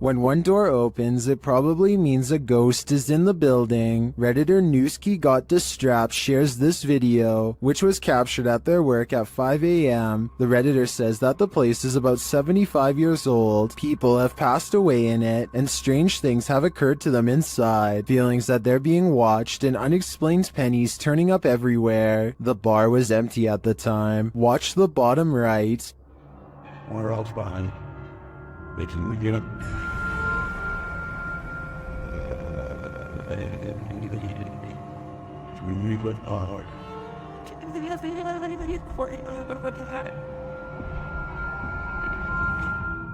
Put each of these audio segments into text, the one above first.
When one door opens, it probably means a ghost is in the building. Redditor Newski Got Distrapped shares this video, which was captured at their work at 5 a.m. The Redditor says that the place is about 75 years old, people have passed away in it, and strange things have occurred to them inside. Feelings that they're being watched and unexplained pennies turning up everywhere. The bar was empty at the time. Watch the bottom right. Where else behind? They can get up.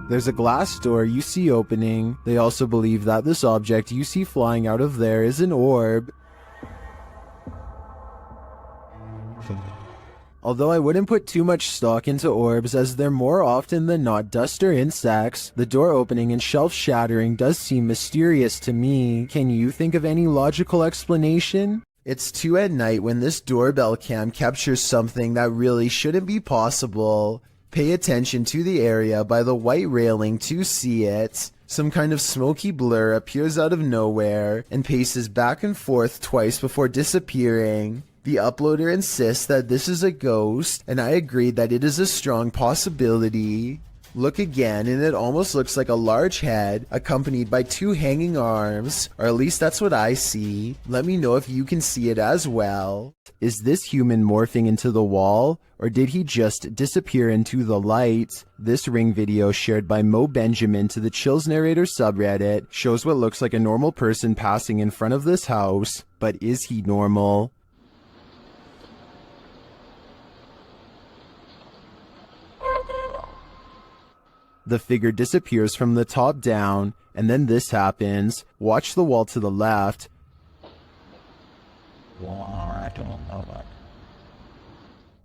There's a glass door you see opening. They also believe that this object you see flying out of there is an orb. Although I wouldn't put too much stock into orbs as they're more often than not dust or insects, the door opening and shelf shattering does seem mysterious to me. Can you think of any logical explanation? It's 2 at night when this doorbell cam captures something that really shouldn't be possible. Pay attention to the area by the white railing to see it. Some kind of smoky blur appears out of nowhere and paces back and forth twice before disappearing. The uploader insists that this is a ghost, and I agree that it is a strong possibility. Look again and it almost looks like a large head accompanied by 2 hanging arms, or at least that's what I see. Let me know if you can see it as well. Is this human morphing into the wall, or did he just disappear into the light? This ring video shared by Mo Benjamin to the Chills Narrator subreddit shows what looks like a normal person passing in front of this house, but is he normal? The figure disappears from the top down, and then this happens. Watch the wall to the left.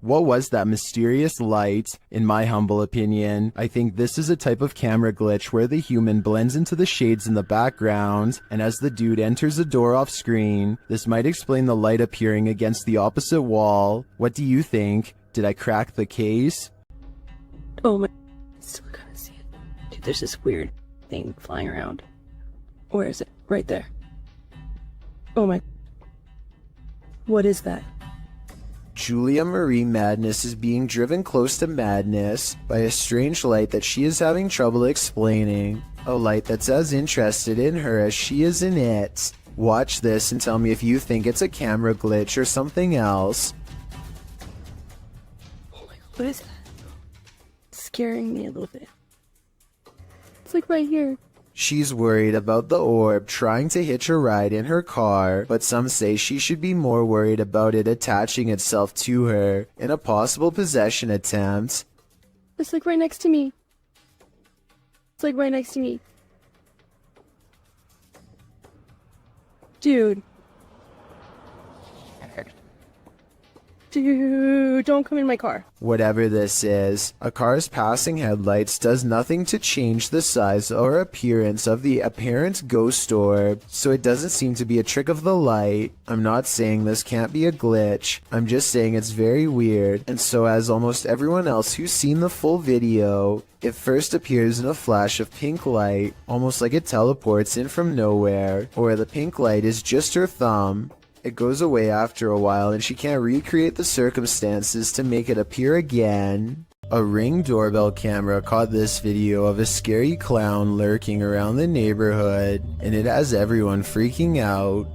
What was that mysterious light? In my humble opinion, I think this is a type of camera glitch where the human blends into the shades in the background, and as the dude enters a door off screen, this might explain the light appearing against the opposite wall. What do you think? Did I crack the case? Oh my, still gotta see it. Dude, there's this weird thing flying around. Where is it? Right there. Oh my. What is that? Julia Marie Madness is being driven close to madness by a strange light that she is having trouble explaining. A light that's as interested in her as she is in it. Watch this and tell me if you think it's a camera glitch or something else. Oh my god, what is that? It's scaring me a little bit. It's like right here. She's worried about the orb trying to hitch a ride in her car, but some say she should be more worried about it attaching itself to her in a possible possession attempt. It's like right next to me. It's like right next to me. Dude. Dude, don't come in my car. Whatever this is, a car's passing headlights does nothing to change the size or appearance of the apparent ghost orb, so it doesn't seem to be a trick of the light. I'm not saying this can't be a glitch, I'm just saying it's very weird, and so as almost everyone else who's seen the full video, it first appears in a flash of pink light, almost like it teleports in from nowhere, or the pink light is just her thumb. It goes away after a while and she can't recreate the circumstances to make it appear again. A Ring doorbell camera caught this video of a scary clown lurking around the neighborhood, and it has everyone freaking out.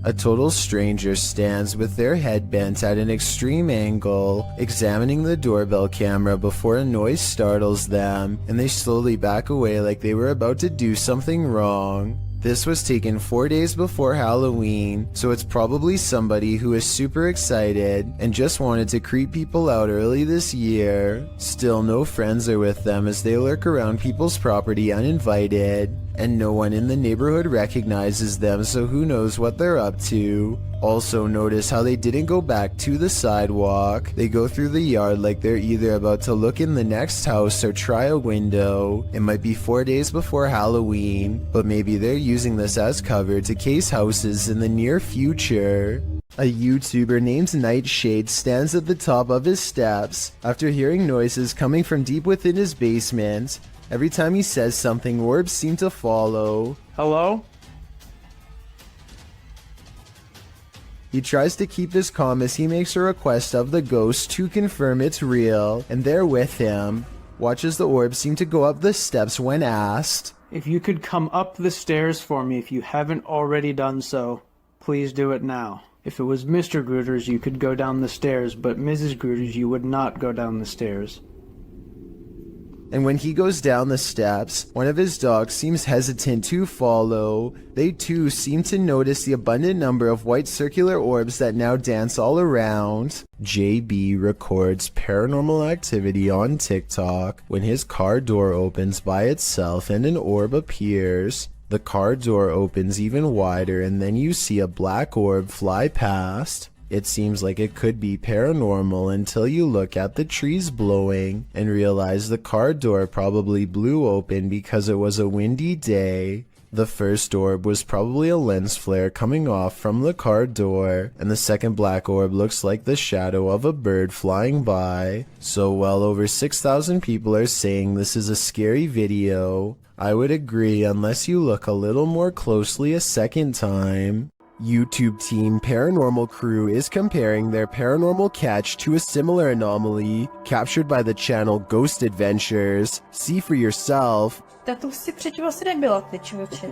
A total stranger stands with their head bent at an extreme angle, examining the doorbell camera before a noise startles them, and they slowly back away like they were about to do something wrong. This was taken 4 days before Halloween, so it's probably somebody who is super excited and just wanted to creep people out early this year. Still, no friends are with them as they lurk around people's property uninvited. and no one in the neighborhood recognizes them, so who knows what they're up to. Also notice how they didn't go back to the sidewalk. They go through the yard like they're either about to look in the next house or try a window. It might be 4 days before Halloween, but maybe they're using this as cover to case houses in the near future. A YouTuber named Nightshade stands at the top of his steps after hearing noises coming from deep within his basement. Every time he says something, orbs seem to follow. Hello? He tries to keep this calm as he makes a request of the ghost to confirm it's real, and they're with him. Watch as the orbs seem to go up the steps when asked. If you could come up the stairs for me if you haven't already done so, please do it now. If it was Mr. Gruters, you could go down the stairs, but Mrs. Gruters, you would not go down the stairs. And when he goes down the steps, one of his dogs seems hesitant to follow. They too seem to notice the abundant number of white circular orbs that now dance all around. JB records paranormal activity on TikTok when his car door opens by itself and an orb appears. The car door opens even wider and then you see a black orb fly past. It seems like it could be paranormal until you look at the trees blowing and realize the car door probably blew open because it was a windy day. The first orb was probably a lens flare coming off from the car door, and the second black orb looks like the shadow of a bird flying by. So well over 6,000 people are saying this is a scary video. I would agree unless you look a little more closely a second time. YouTube team Paranormal Crew is comparing their paranormal catch to a similar anomaly captured by the channel Ghost Adventures. See for yourself. Tak to si předtím asi nebyla, ty člověče.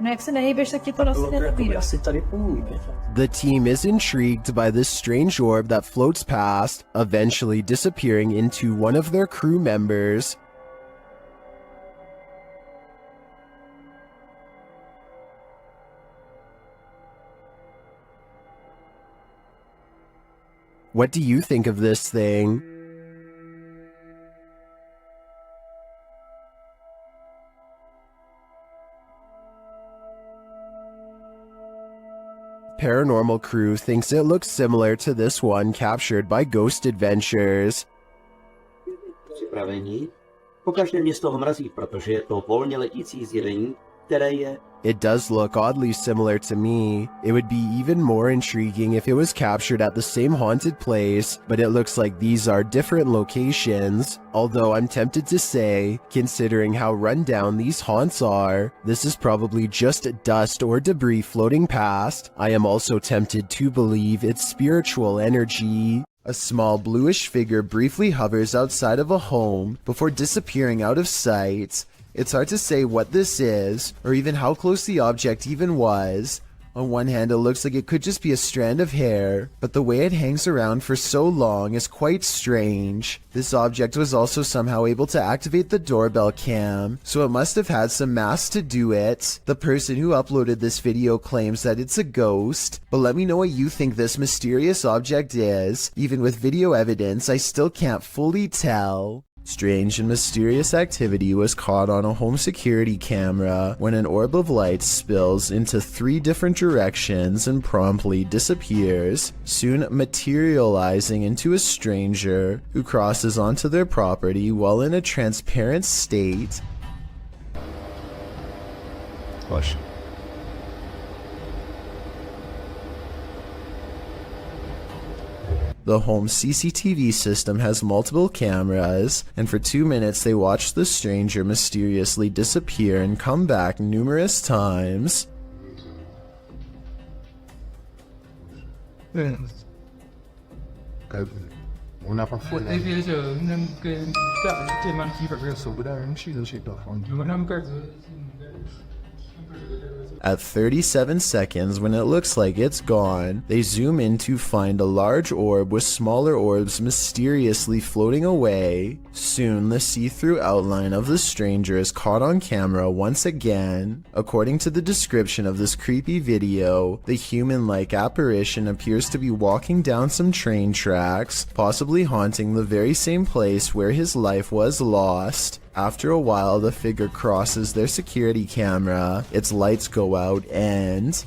No jak se nehýbeš, tak ti to asi nenabídá. The team is intrigued by this strange orb that floats past, eventually disappearing into one of their crew members. What do you think of this thing? Paranormal Crew thinks it looks similar to this one captured by Ghost Adventures. Připravení. Pokaždé mě z toho mrazí, protože je to volně letící zjevení, které je. It does look oddly similar to me. It would be even more intriguing if it was captured at the same haunted place, but it looks like these are different locations. Although I'm tempted to say, considering how run down these haunts are, this is probably just dust or debris floating past. I am also tempted to believe it's spiritual energy. A small bluish figure briefly hovers outside of a home before disappearing out of sight. It's hard to say what this is, or even how close the object even was. On one hand, it looks like it could just be a strand of hair, but the way it hangs around for so long is quite strange. This object was also somehow able to activate the doorbell cam, so it must have had some mass to do it. The person who uploaded this video claims that it's a ghost, but let me know what you think this mysterious object is. Even with video evidence, I still can't fully tell. Strange and mysterious activity was caught on a home security camera when an orb of light spills into 3 different directions and promptly disappears, soon materializing into a stranger who crosses onto their property while in a transparent state. Hush. The home CCTV system has multiple cameras, and for 2 minutes they watch the stranger mysteriously disappear and come back numerous times. On a parfois At 37 seconds, when it looks like it's gone, they zoom in to find a large orb with smaller orbs mysteriously floating away. Soon, the see-through outline of the stranger is caught on camera once again. According to the description of this creepy video, the human-like apparition appears to be walking down some train tracks, possibly haunting the very same place where his life was lost. After a while, the figure crosses their security camera, its lights go out, and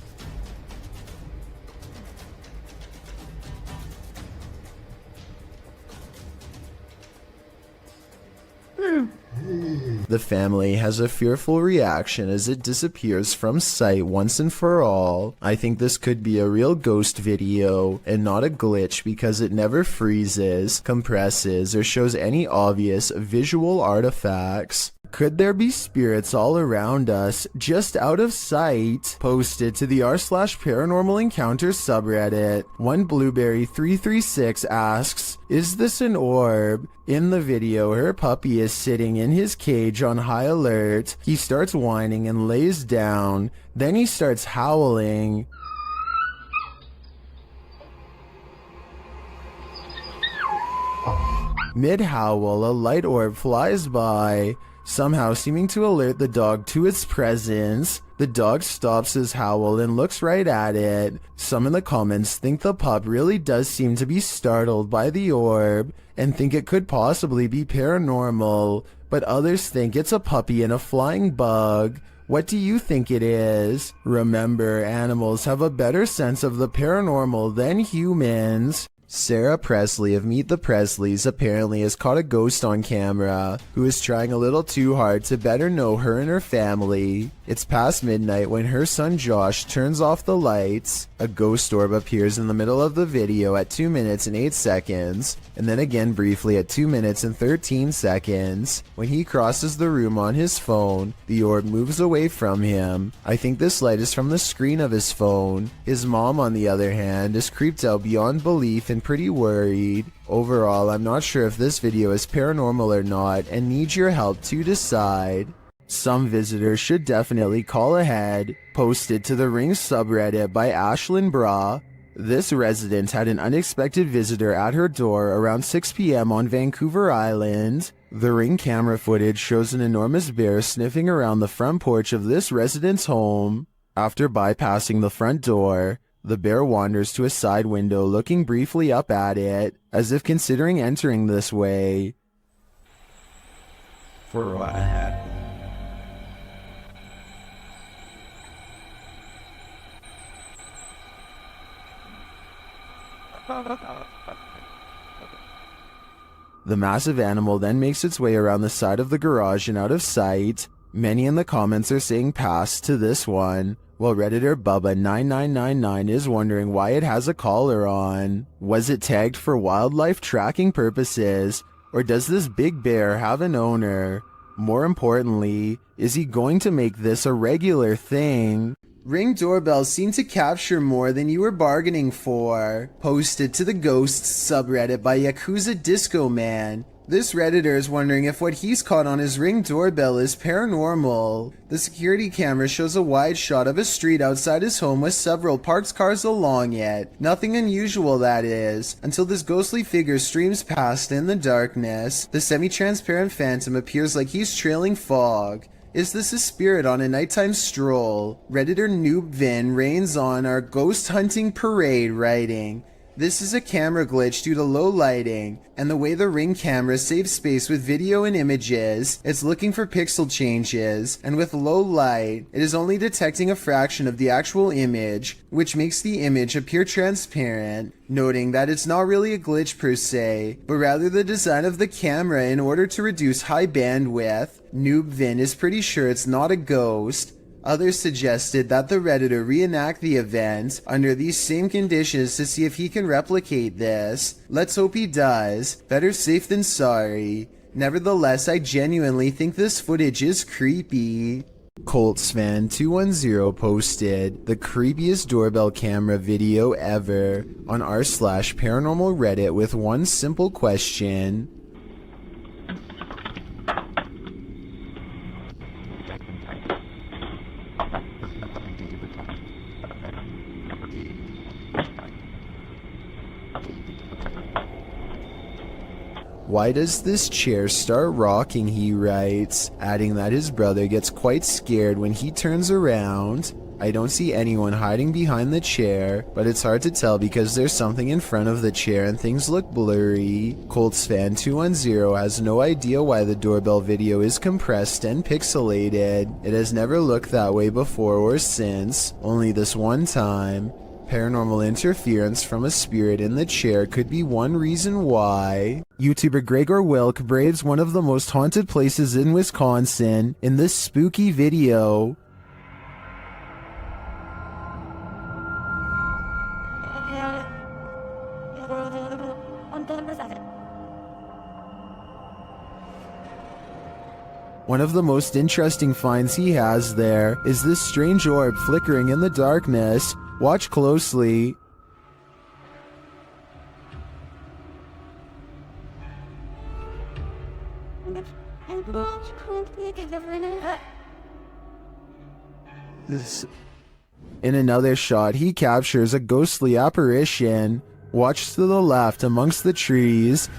the family has a fearful reaction as it disappears from sight once and for all. I think this could be a real ghost video and not a glitch because it never freezes, compresses, or shows any obvious visual artifacts. Could there be spirits all around us, just out of sight? Posted to the r/paranormal encounters subreddit. One Blueberry336 asks, is this an orb? In the video, her puppy is sitting in his cage on high alert. He starts whining and lays down. Then he starts howling. Mid-howl, a light orb flies by, somehow seeming to alert the dog to its presence. The dog stops his howl and looks right at it. Some in the comments think the pup really does seem to be startled by the orb and think it could possibly be paranormal, but others think it's a puppy and a flying bug. What do you think it is? Remember, animals have a better sense of the paranormal than humans. Sarah Presley of Meet the Presleys apparently has caught a ghost on camera who is trying a little too hard to better know her and her family. It's past midnight when her son Josh turns off the lights. A ghost orb appears in the middle of the video at 2 minutes and 8 seconds, and then again briefly at 2 minutes and 13 seconds. When he crosses the room on his phone, the orb moves away from him. I think this light is from the screen of his phone. His mom, on the other hand, is creeped out beyond belief and pretty worried. Overall, I'm not sure if this video is paranormal or not and need your help to decide. Some visitors should definitely call ahead. Posted to the Ring subreddit by Ashlyn Bra. This resident had an unexpected visitor at her door around 6 p.m. on Vancouver Island. The Ring camera footage shows an enormous bear sniffing around the front porch of this resident's home. After bypassing the front door, the bear wanders to a side window, looking briefly up at it, as if considering entering this way. For what? The massive animal then makes its way around the side of the garage and out of sight. Many in the comments are saying pass to this one, while Redditor Bubba9999 is wondering why it has a collar on. Was it tagged for wildlife tracking purposes, or does this big bear have an owner? More importantly, is he going to make this a regular thing? Ring doorbells seem to capture more than you were bargaining for. Posted to the Ghosts subreddit by Yakuza Disco Man. This Redditor is wondering if what he's caught on his Ring doorbell is paranormal. The security camera shows a wide shot of a street outside his home with several parked cars along it. Nothing unusual, that is, until this ghostly figure streams past in the darkness. The semi-transparent phantom appears like he's trailing fog. Is this a spirit on a nighttime stroll? Redditor Noobvin reigns on our ghost hunting parade, writing, "This is a camera glitch due to low lighting, and the way the Ring camera saves space with video and images, it's looking for pixel changes, and with low light, it is only detecting a fraction of the actual image, which makes the image appear transparent," noting that it's not really a glitch per se, but rather the design of the camera in order to reduce high bandwidth. Noobvin is pretty sure it's not a ghost. Others suggested that the Redditor reenact the event under these same conditions to see if he can replicate this. Let's hope he does. Better safe than sorry. Nevertheless, I genuinely think this footage is creepy. Coltsfan210 posted the creepiest doorbell camera video ever on r/paranormal Reddit with one simple question. Why does this chair start rocking, he writes, adding that his brother gets quite scared when he turns around. I don't see anyone hiding behind the chair, but it's hard to tell because there's something in front of the chair and things look blurry. Colts fan 210 has no idea why the doorbell video is compressed and pixelated. It has never looked that way before or since, only this one time. Paranormal interference from a spirit in the chair could be one reason why. YouTuber Gregor Wilk braves one of the most haunted places in Wisconsin in this spooky video. One of the most interesting finds he has there is this strange orb flickering in the darkness. Watch closely. In another shot, he captures a ghostly apparition. Watch to the left amongst the trees.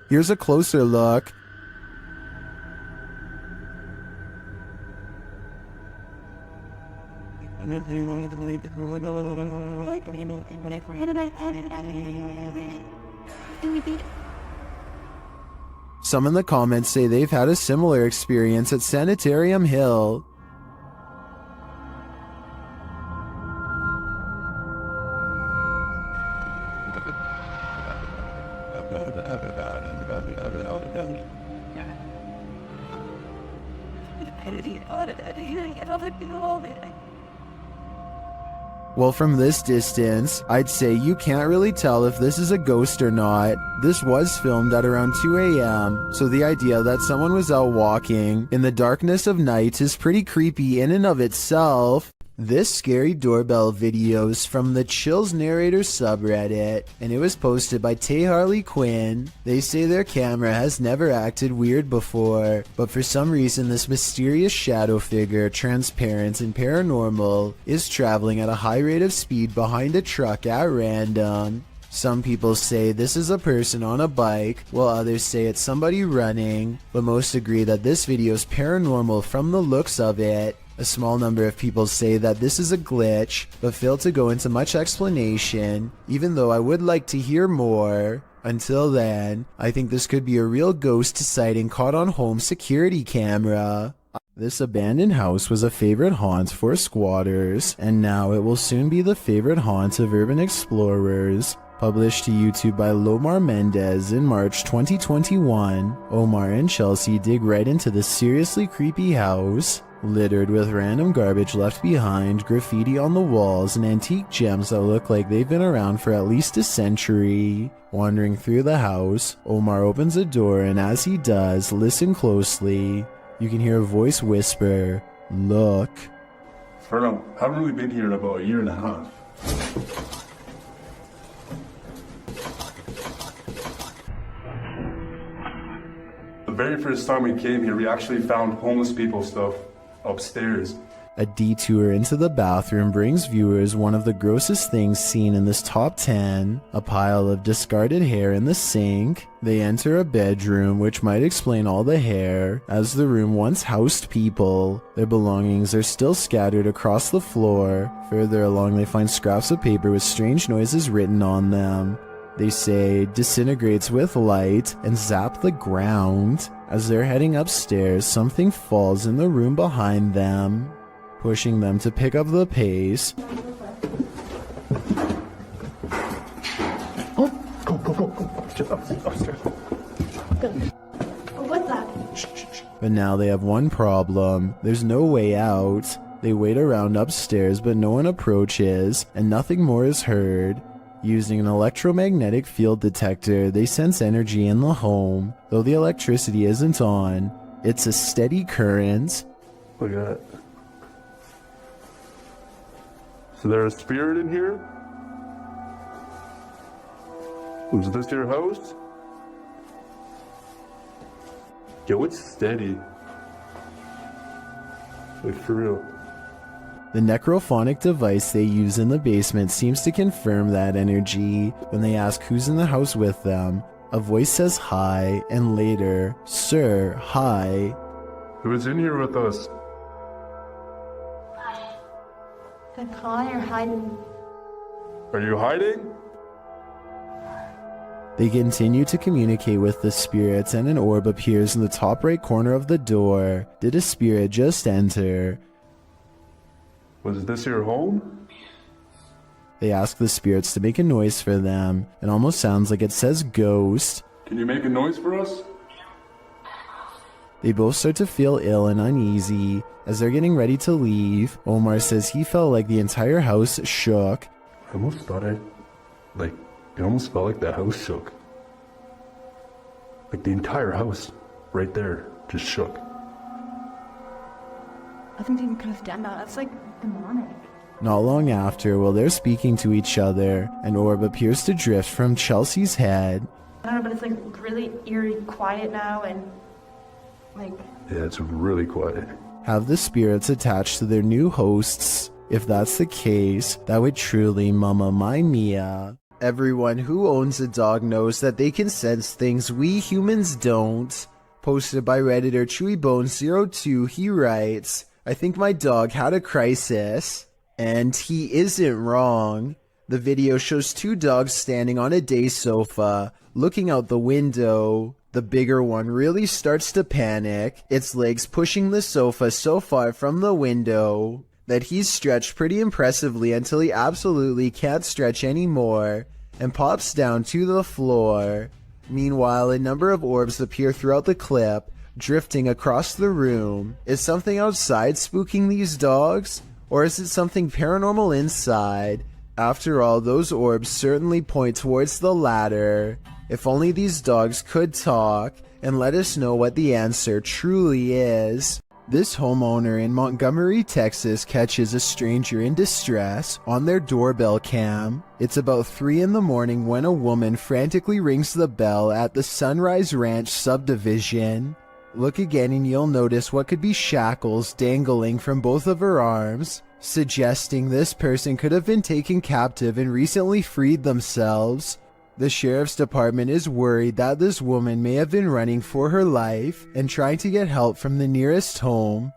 Here's a closer look. Some in the comments say they've had a similar experience at Sanitarium Hill. Well, from this distance, I'd say you can't really tell if this is a ghost or not. This was filmed at around 2 a.m., so the idea that someone was out walking in the darkness of night is pretty creepy in and of itself. This scary doorbell video is from the Chills Narrator subreddit, and it was posted by Tay Harley Quinn. They say their camera has never acted weird before, but for some reason this mysterious shadow figure, transparent and paranormal, is traveling at a high rate of speed behind a truck at random. Some people say this is a person on a bike, while others say it's somebody running, but most agree that this video is paranormal from the looks of it. A small number of people say that this is a glitch, but fail to go into much explanation, even though I would like to hear more. Until then, I think this could be a real ghost sighting caught on home security camera. This abandoned house was a favorite haunt for squatters, and now it will soon be the favorite haunt of urban explorers. Published to YouTube by Lomar Mendez in March 2021, Omar and Chelsea dig right into this seriously creepy house. Littered with random garbage left behind, graffiti on the walls, and antique gems that look like they've been around for at least a century. Wandering through the house, Omar opens a door, and as he does, listen closely. You can hear a voice whisper, "Look." Ferno, haven't really been here in about a year and a half. The very first time we came here, we actually found homeless people stuff upstairs. A detour into the bathroom brings viewers one of the grossest things seen in this top 10, a pile of discarded hair in the sink. They enter a bedroom, which might explain all the hair, as the room once housed people. Their belongings are still scattered across the floor. Further along, they find scraps of paper with strange noises written on them. They say disintegrates with light and zap the ground. As they're heading upstairs, something falls in the room behind them, pushing them to pick up the pace. Go. Just upstairs. What's that? But now they have one problem. There's no way out. They wait around upstairs, but no one approaches, and nothing more is heard. Using an electromagnetic field detector, they sense energy in the home. Though the electricity isn't on, it's a steady current. Look at that. So there's a spirit in here? Is this your house? Yo, it's steady. Like, for real. The necrophonic device they use in the basement seems to confirm that energy. When they ask who's in the house with them, a voice says hi, and later, "Sir, hi." Who's in here with us? I'm calling or hiding. Are you hiding? They continue to communicate with the spirits, and an orb appears in the top right corner of the door. Did a spirit just enter? Was this your home? They ask the spirits to make a noise for them. It almost sounds like it says ghost. Can you make a noise for us? They both start to feel ill and uneasy. As they're getting ready to leave, Omar says he felt like the entire house shook. I almost thought it almost felt like the house shook. Like the entire house, right there, just shook. Nothing even could have done that. That's like demonic. Not long after, while they're speaking to each other, an orb appears to drift from Chelsea's head. I don't know, but it's like really eerie quiet now and like... Yeah, it's really quiet. Have the spirits attached to their new hosts? If that's the case, that would truly mama my Mia. Everyone who owns a dog knows that they can sense things we humans don't. Posted by Redditor ChewyBones02, he writes, "I think my dog had a crisis." And he isn't wrong. The video shows two dogs standing on a day sofa, looking out the window. The bigger one really starts to panic, its legs pushing the sofa so far from the window that he's stretched pretty impressively until he absolutely can't stretch anymore and pops down to the floor. Meanwhile, a number of orbs appear throughout the clip, drifting across the room. Is something outside spooking these dogs? Or is it something paranormal inside? After all, those orbs certainly point towards the latter. If only these dogs could talk and let us know what the answer truly is. This homeowner in Montgomery, Texas catches a stranger in distress on their doorbell cam. It's about 3 in the morning when a woman frantically rings the bell at the Sunrise Ranch subdivision. Look again and you'll notice what could be shackles dangling from both of her arms, suggesting this person could have been taken captive and recently freed themselves. The sheriff's department is worried that this woman may have been running for her life and trying to get help from the nearest home.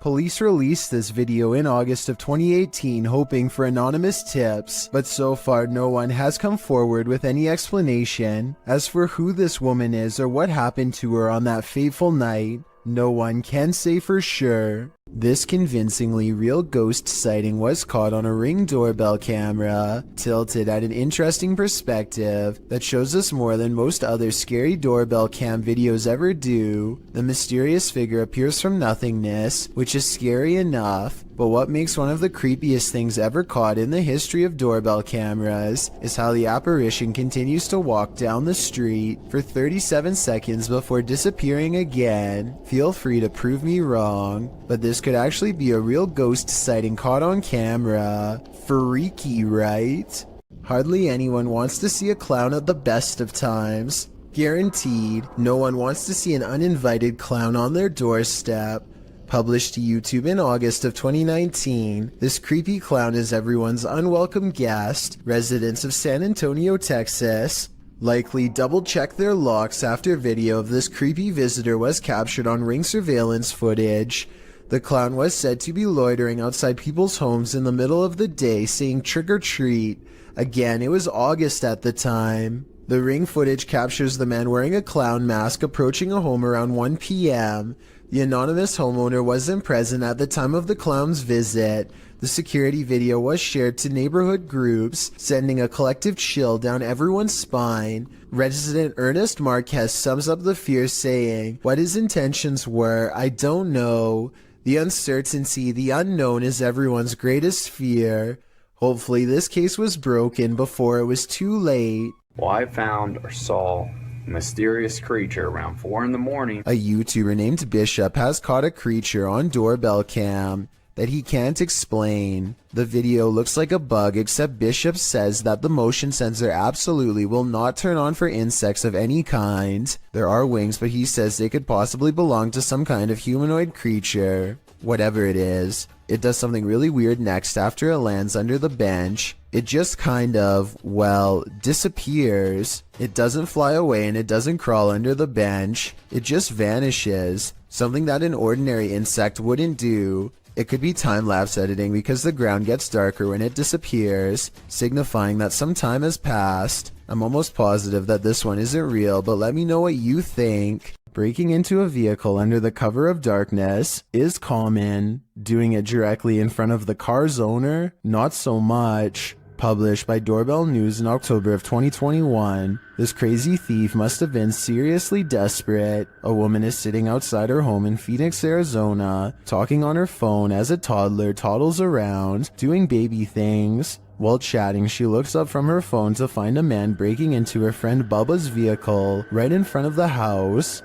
Police released this video in August of 2018 hoping for anonymous tips, but so far no one has come forward with any explanation. As for who this woman is or what happened to her on that fateful night, no one can say for sure. This convincingly real ghost sighting was caught on a Ring doorbell camera, tilted at an interesting perspective that shows us more than most other scary doorbell cam videos ever do. The mysterious figure appears from nothingness, which is scary enough, but what makes one of the creepiest things ever caught in the history of doorbell cameras is how the apparition continues to walk down the street for 37 seconds before disappearing again. Feel free to prove me wrong, but this could actually be a real ghost sighting caught on camera. Freaky, right? Hardly anyone wants to see a clown at the best of times. Guaranteed, no one wants to see an uninvited clown on their doorstep. Published to YouTube in August of 2019, this creepy clown is everyone's unwelcome guest, residents of San Antonio, Texas. Likely double-check their locks after video of this creepy visitor was captured on Ring surveillance footage. The clown was said to be loitering outside people's homes in the middle of the day saying trick or treat. Again, it was August at the time. The Ring footage captures the man wearing a clown mask approaching a home around 1 p.m. The anonymous homeowner wasn't present at the time of the clown's visit. The security video was shared to neighborhood groups, sending a collective chill down everyone's spine. Resident Ernest Marquez sums up the fear saying, "What his intentions were, I don't know. The uncertainty, the unknown is everyone's greatest fear. Hopefully this case was broken before it was too late." Well, I found or saw a mysterious creature around 4 in the morning. A YouTuber named Bishop has caught a creature on doorbell cam that he can't explain. The video looks like a bug, except Bishop says that the motion sensor absolutely will not turn on for insects of any kind. There are wings, but he says they could possibly belong to some kind of humanoid creature. Whatever it is, It does something really weird next after it lands under the bench. It just kind of, well, disappears. It doesn't fly away and it doesn't crawl under the bench. It just vanishes. Something that an ordinary insect wouldn't do. It could be time-lapse editing because the ground gets darker when it disappears, signifying that some time has passed. I'm almost positive that this one isn't real, but let me know what you think. Breaking into a vehicle under the cover of darkness is common. Doing it directly in front of the car's owner, not so much. Published by Doorbell News in October of 2021, this crazy thief must have been seriously desperate. A woman is sitting outside her home in Phoenix, Arizona, talking on her phone as a toddler toddles around, doing baby things. While chatting, she looks up from her phone to find a man breaking into her friend Bubba's vehicle right in front of the house.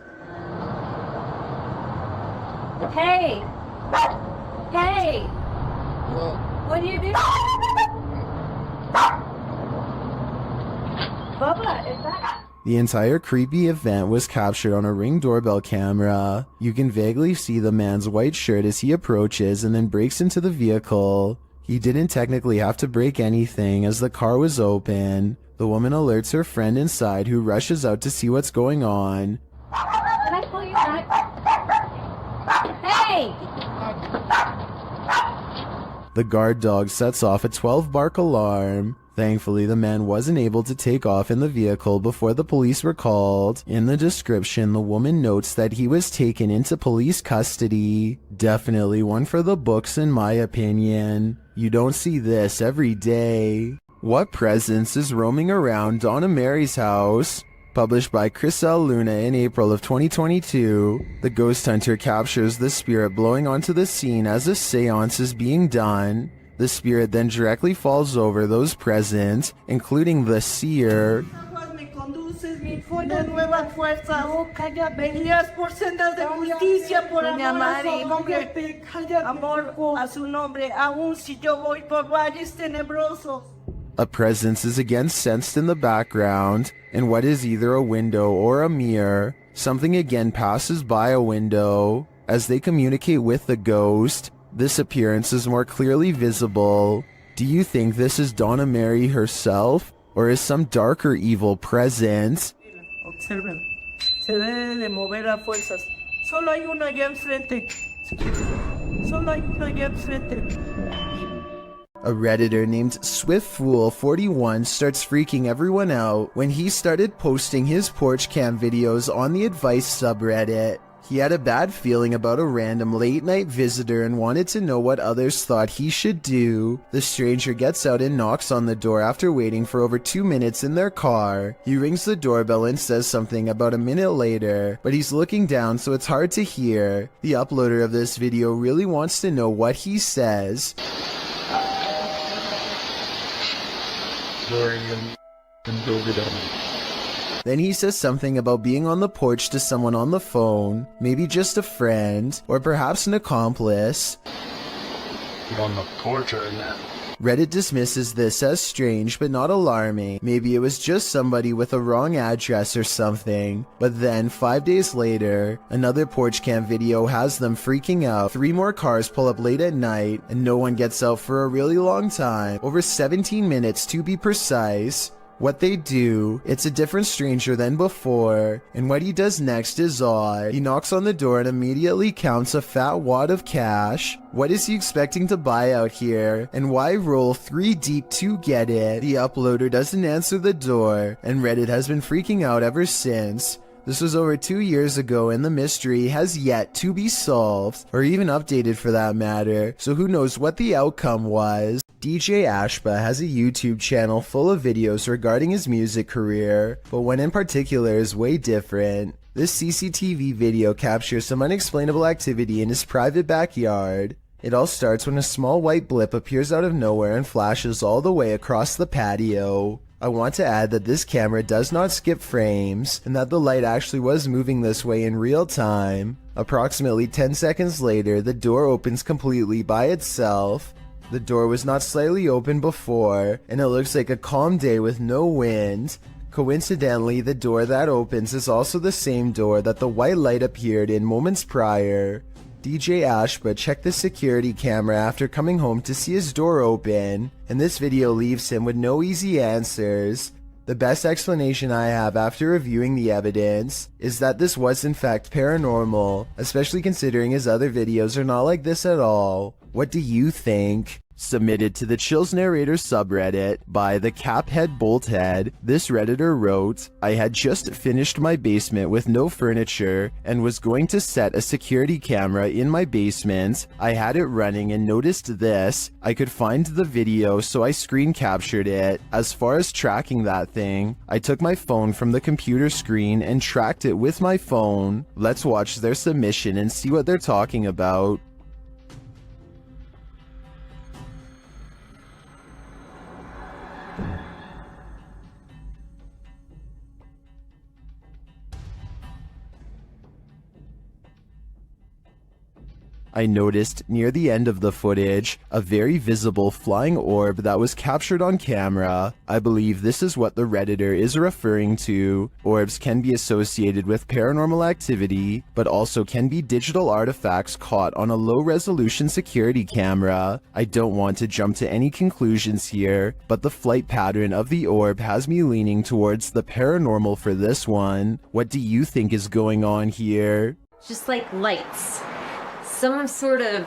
Hey! Hey! What are you doing? Bubba, is that... The entire creepy event was captured on a Ring doorbell camera. You can vaguely see the man's white shirt as he approaches and then breaks into the vehicle. He didn't technically have to break anything as the car was open. The woman alerts her friend inside who rushes out to see what's going on. Can I pull you back? Hey! The guard dog sets off a 12-bark alarm. Thankfully, the man wasn't able to take off in the vehicle before the police were called. In the description, the woman notes that he was taken into police custody. Definitely one for the books in my opinion. You don't see this every day. What presence is roaming around Donna Mary's house? Published by Chris L. Luna in April of 2022, the ghost hunter captures the spirit blowing onto the scene as a seance is being done. The spirit then directly falls over those present, including the seer. A presence is again sensed in the background, in what is either a window or a mirror. Something again passes by a window. As they communicate with the ghost, this appearance is more clearly visible. Do you think this is Donna Mary herself, or is some darker evil present? Observen. Se debe de mover a fuerzas. Solo hay uno allá enfrente. Solo hay uno allá enfrente. A Redditor named SwiftFool41 starts freaking everyone out when he started posting his porch cam videos on the advice subreddit. He had a bad feeling about a random late-night visitor and wanted to know what others thought he should do. The stranger gets out and knocks on the door after waiting for over 2 minutes in their car. He rings the doorbell and says something about a minute later, but he's looking down so it's hard to hear. The uploader of this video really wants to know what he says. Then he says something about being on the porch to someone on the phone, maybe just a friend, or perhaps an accomplice. On the porch right now. Reddit dismisses this as strange but not alarming. Maybe it was just somebody with a wrong address or something. But then, 5 days later, another porch cam video has them freaking out. 3 more cars pull up late at night, and no one gets out for a really long time. Over 17 minutes to be precise. What they do, it's a different stranger than before, and what he does next is odd. He knocks on the door and immediately counts a fat wad of cash. What is he expecting to buy out here, and why roll 3 deep to get it? The uploader doesn't answer the door, and Reddit has been freaking out ever since. This was over 2 years ago and the mystery has yet to be solved, or even updated for that matter, so who knows what the outcome was. DJ Ashba has a YouTube channel full of videos regarding his music career, but one in particular is way different. This CCTV video captures some unexplainable activity in his private backyard. It all starts when a small white blip appears out of nowhere and flashes all the way across the patio. I want to add that this camera does not skip frames, and that the light actually was moving this way in real time. Approximately 10 seconds later, the door opens completely by itself. The door was not slightly open before, and it looks like a calm day with no wind. Coincidentally, the door that opens is also the same door that the white light appeared in moments prior. DJ Ashba checked the security camera after coming home to see his door open, and this video leaves him with no easy answers. The best explanation I have after reviewing the evidence is that this was in fact paranormal, especially considering his other videos are not like this at all. What do you think? Submitted to the Chills Narrator subreddit by the Caphead Bolthead, this redditor wrote, I had just finished my basement with no furniture and was going to set a security camera in my basement. I had it running and noticed this. I could find the video, so I screen captured it. As far as tracking that thing, I took my phone from the computer screen and tracked it with my phone. Let's watch their submission and see what they're talking about. I noticed near the end of the footage a very visible flying orb that was captured on camera. I believe this is what the Redditor is referring to. Orbs can be associated with paranormal activity, but also can be digital artifacts caught on a low-resolution security camera. I don't want to jump to any conclusions here, but the flight pattern of the orb has me leaning towards the paranormal for this one. What do you think is going on here? Just like lights. Some sort of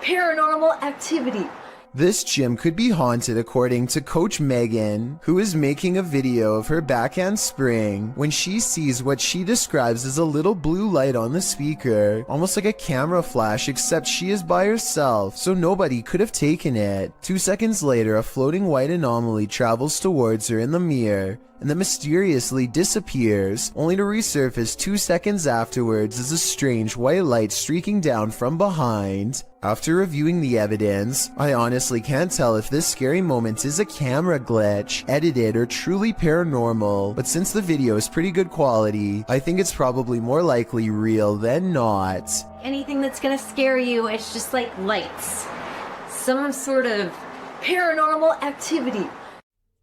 paranormal activity. This gym could be haunted according to Coach Megan, who is making a video of her backhand spring when she sees what she describes as a little blue light on the speaker, almost like a camera flash, except she is by herself, so nobody could have taken it. 2 seconds later, a floating white anomaly travels towards her in the mirror, and then mysteriously disappears, only to resurface 2 seconds afterwards as a strange white light streaking down from behind. After reviewing the evidence, I honestly can't tell if this scary moment is a camera glitch, edited, or truly paranormal, but since the video is pretty good quality, I think it's probably more likely real than not. Anything that's gonna scare you, it's just like lights. Some sort of paranormal activity.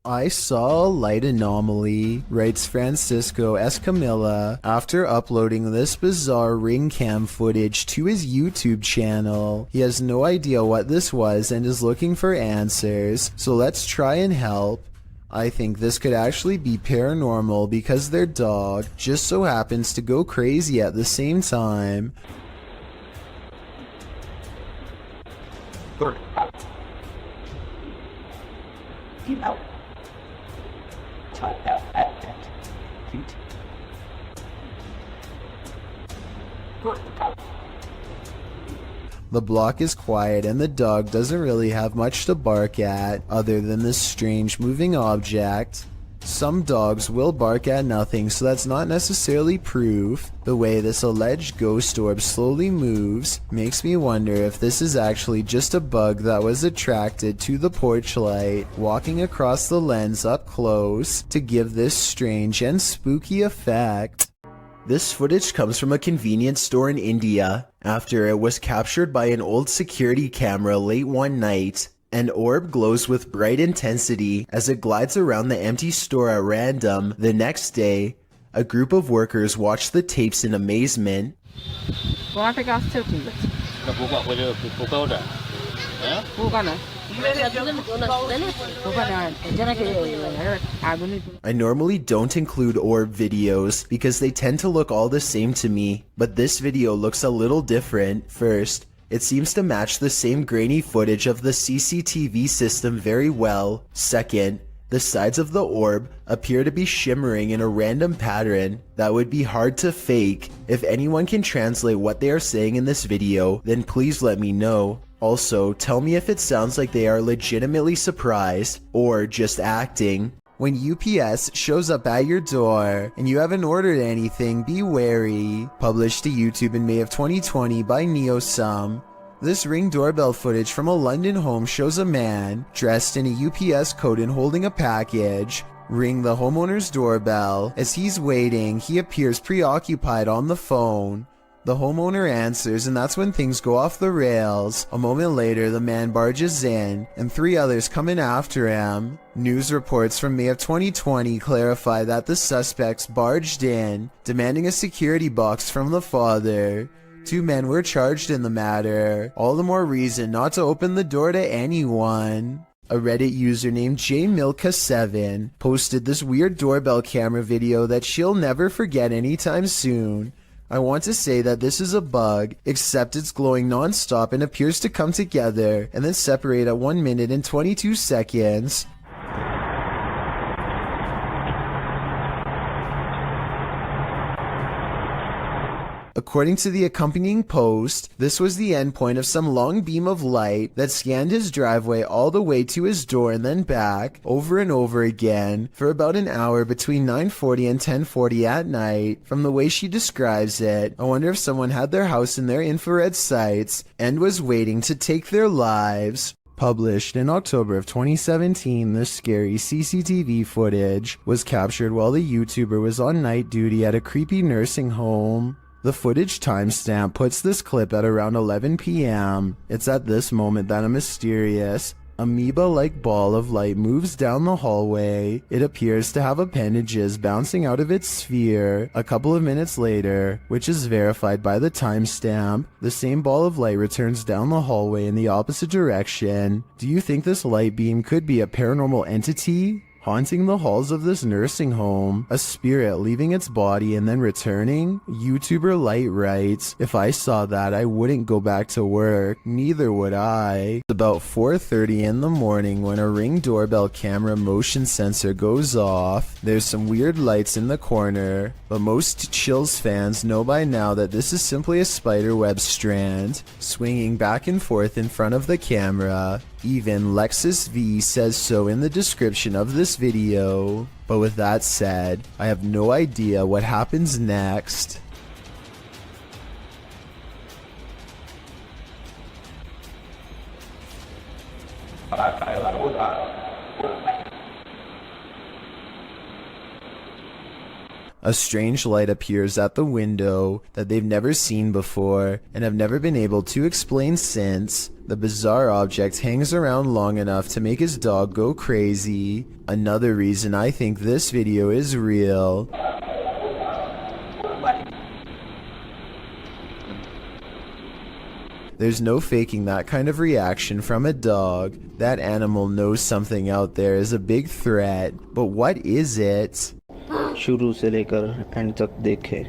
I saw a light anomaly, writes Francisco Escamilla, after uploading this bizarre ring cam footage to his YouTube channel. He has no idea what this was and is looking for answers, so let's try and help. I think this could actually be paranormal because their dog just so happens to go crazy at the same time. Keep out. The block is quiet and the dog doesn't really have much to bark at other than this strange moving object. Some dogs will bark at nothing, so that's not necessarily proof. The way this alleged ghost orb slowly moves makes me wonder if this is actually just a bug that was attracted to the porch light, walking across the lens up close to give this strange and spooky effect. This footage comes from a convenience store in India after it was captured by an old security camera late one night. An orb glows with bright intensity as it glides around the empty store at random. The next day, a group of workers watch the tapes in amazement. I normally don't include orb videos because they tend to look all the same to me, but this video looks a little different. First, it seems to match the same grainy footage of the CCTV system very well. Second, the sides of the orb appear to be shimmering in a random pattern that would be hard to fake. If anyone can translate what they are saying in this video, then please let me know. Also, tell me if it sounds like they are legitimately surprised or just acting. When UPS shows up at your door and you haven't ordered anything, be wary. Published to YouTube in May of 2020 by NeoSum. This Ring doorbell footage from a London home shows a man dressed in a UPS coat and holding a package ring the homeowner's doorbell. As he's waiting, he appears preoccupied on the phone. The homeowner answers, and that's when things go off the rails. A moment later, the man barges in, and 3 others come in after him. News reports from May of 2020 clarify that the suspects barged in, demanding a security box from the father. 2 men were charged in the matter. All the more reason not to open the door to anyone. A Reddit user named jmilka7 posted this weird doorbell camera video that she'll never forget anytime soon. I want to say that this is a bug, except it's glowing non-stop and appears to come together and then separate at 1 minute and 22 seconds. According to the accompanying post, this was the endpoint of some long beam of light that scanned his driveway all the way to his door and then back, over and over again, for about an hour between 9:40 and 10:40 at night. From the way she describes it, I wonder if someone had their house in their infrared sights and was waiting to take their lives. Published in October of 2017, this scary CCTV footage was captured while the YouTuber was on night duty at a creepy nursing home. The footage timestamp puts this clip at around 11 p.m. It's at this moment that a mysterious, amoeba-like ball of light moves down the hallway. It appears to have appendages bouncing out of its sphere. A couple of minutes later, which is verified by the timestamp, the same ball of light returns down the hallway in the opposite direction. Do you think this light beam could be a paranormal entity haunting the halls of this nursing home, a spirit leaving its body and then returning? YouTuber Light writes, if I saw that, I wouldn't go back to work. Neither would I. It's about 4:30 in the morning when a Ring doorbell camera motion sensor goes off. There's some weird lights in the corner, but most Chills fans know by now that this is simply a spiderweb strand swinging back and forth in front of the camera. Even Lexus V says so in the description of this video. But with that said, I have no idea what happens next. A strange light appears at the window that they've never seen before and have never been able to explain since. The bizarre object hangs around long enough to make his dog go crazy. Another reason I think this video is real. There's no faking that kind of reaction from a dog. That animal knows something out there is a big threat. But what is it? शुरू से लेकर and तक देखे,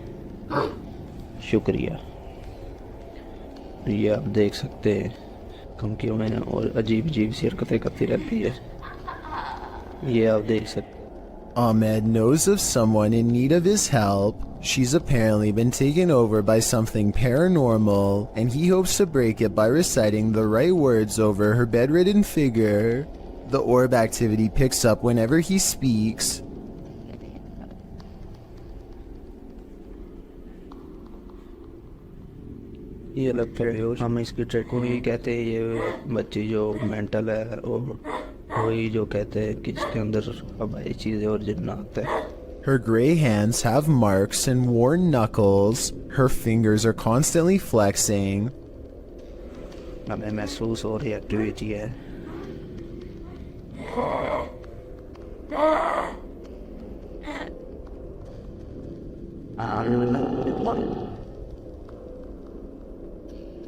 शुक्रिया। ये आप देख सकते हैं धमकियों में और अजीब अजीब सी हरकतें करती रहती है, ये आप देख सकते। Ahmed knows of someone in need of his help. She's apparently been taken over by something paranormal, and he hopes to break it by reciting the right words over her bedridden figure. The orb activity picks up whenever he speaks. ये लगता है हम इसकी track को ही कहते हैं, ये बच्ची जो मेंटल है और वही जो कहते हैं कि इसके अंदर हवाई चीज़ें और जिन्नात है। Her gray hands have marks and worn knuckles. Her fingers are constantly flexing. हमें महसूस हो रही एक्टिविटी है।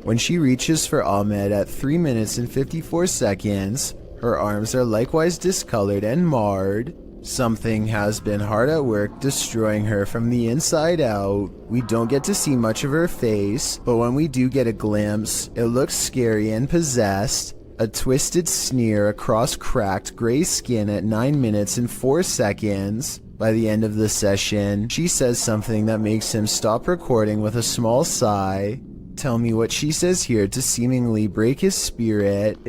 When she reaches for Ahmed at 3 minutes and 54 seconds, her arms are likewise discolored and marred. Something has been hard at work destroying her from the inside out. We don't get to see much of her face, but when we do get a glimpse, it looks scary and possessed. A twisted sneer across cracked gray skin at 9 minutes and 4 seconds. By the end of the session, she says something that makes him stop recording with a small sigh. Tell me what she says here to seemingly break his spirit.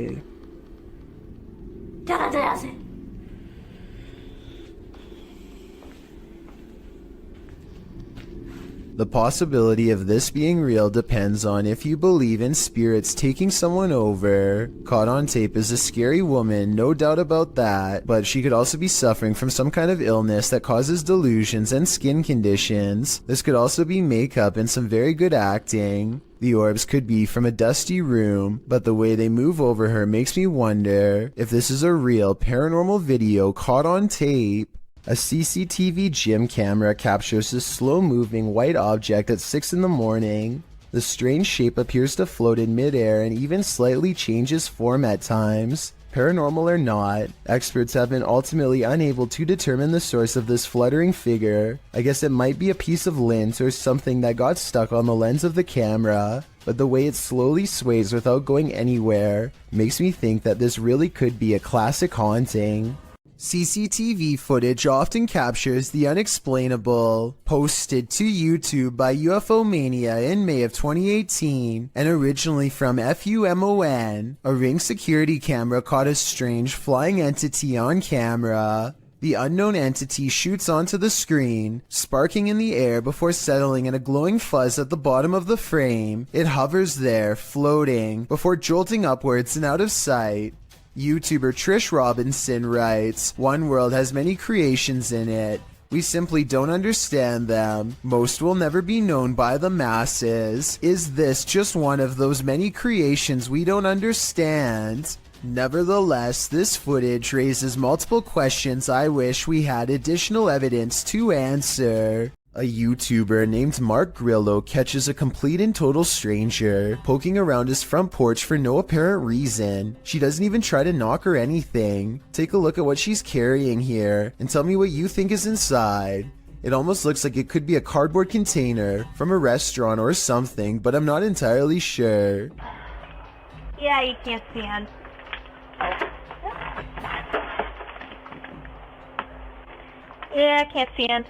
The possibility of this being real depends on if you believe in spirits taking someone over. Caught on tape is a scary woman, no doubt about that, but she could also be suffering from some kind of illness that causes delusions and skin conditions. This could also be makeup and some very good acting. The orbs could be from a dusty room, but the way they move over her makes me wonder if this is a real paranormal video caught on tape. A CCTV gym camera captures this slow-moving white object at 6 in the morning. The strange shape appears to float in midair and even slightly changes form at times. Paranormal or not, experts have been ultimately unable to determine the source of this fluttering figure. I guess it might be a piece of lint or something that got stuck on the lens of the camera, but the way it slowly sways without going anywhere makes me think that this really could be a classic haunting. CCTV footage often captures the unexplainable. Posted to YouTube by UFO Mania in May of 2018 and originally from FUMON, a Ring security camera caught a strange flying entity on camera. The unknown entity shoots onto the screen, sparking in the air before settling in a glowing fuzz at the bottom of the frame. It hovers there, floating, before jolting upwards and out of sight. YouTuber Trish Robinson writes, "One world has many creations in it. We simply don't understand them. Most will never be known by the masses. Is this just one of those many creations we don't understand?" Nevertheless, this footage raises multiple questions I wish we had additional evidence to answer. A YouTuber named Mark Grillo catches a complete and total stranger poking around his front porch for no apparent reason. She doesn't even try to knock or anything. Take a look at what she's carrying here and tell me what you think is inside. It almost looks like it could be a cardboard container from a restaurant or something, but I'm not entirely sure. Yeah, you can't stand. Yeah, I can't stand.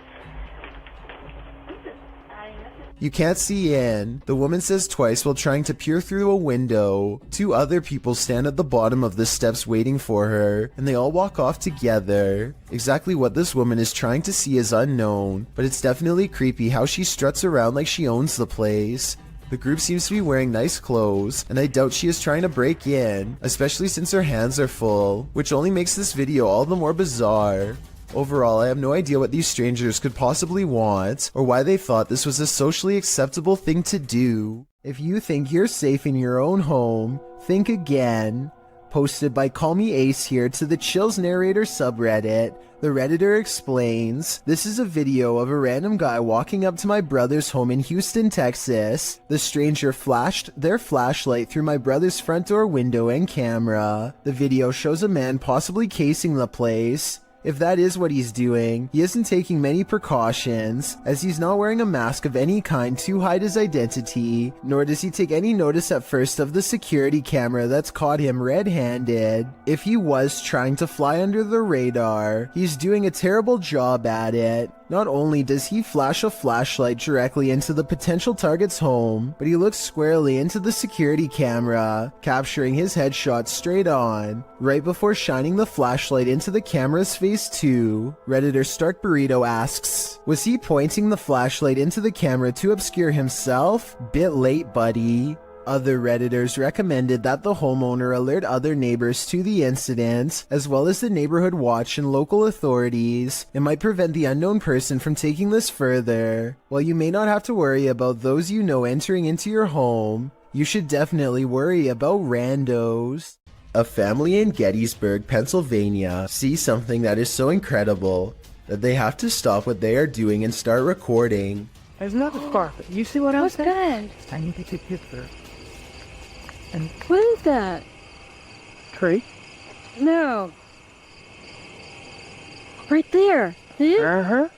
You can't see in, the woman says twice while trying to peer through a window. Two other people stand at the bottom of the steps waiting for her, and they all walk off together. Exactly what this woman is trying to see is unknown, but it's definitely creepy how she struts around like she owns the place. The group seems to be wearing nice clothes, and I doubt she is trying to break in, especially since her hands are full, which only makes this video all the more bizarre. Overall, I have no idea what these strangers could possibly want, or why they thought this was a socially acceptable thing to do. If you think you're safe in your own home, think again. Posted by Call Me Ace here to the Chills Narrator subreddit, the Redditor explains, "This is a video of a random guy walking up to my brother's home in Houston, Texas. The stranger flashed their flashlight through my brother's front door window and camera. The video shows a man possibly casing the place. If that is what he's doing, he isn't taking many precautions, as he's not wearing a mask of any kind to hide his identity, nor does he take any notice at first of the security camera that's caught him red-handed. If he was trying to fly under the radar, he's doing a terrible job at it. Not only does he flash a flashlight directly into the potential target's home, but he looks squarely into the security camera, capturing his headshot straight on, right before shining the flashlight into the camera's face too." Redditor Stark Burrito asks, "Was he pointing the flashlight into the camera to obscure himself? Bit late, buddy." Other Redditors recommended that the homeowner alert other neighbors to the incident, as well as the neighborhood watch and local authorities. It might prevent the unknown person from taking this further. While you may not have to worry about those you know entering into your home, you should definitely worry about randos. A family in Gettysburg, Pennsylvania sees something that is so incredible that they have to stop what they are doing and start recording. There's another carpet. You see what I'm saying? That? I need to take a picture. And What is that? tree. No. Right there. Uh-huh.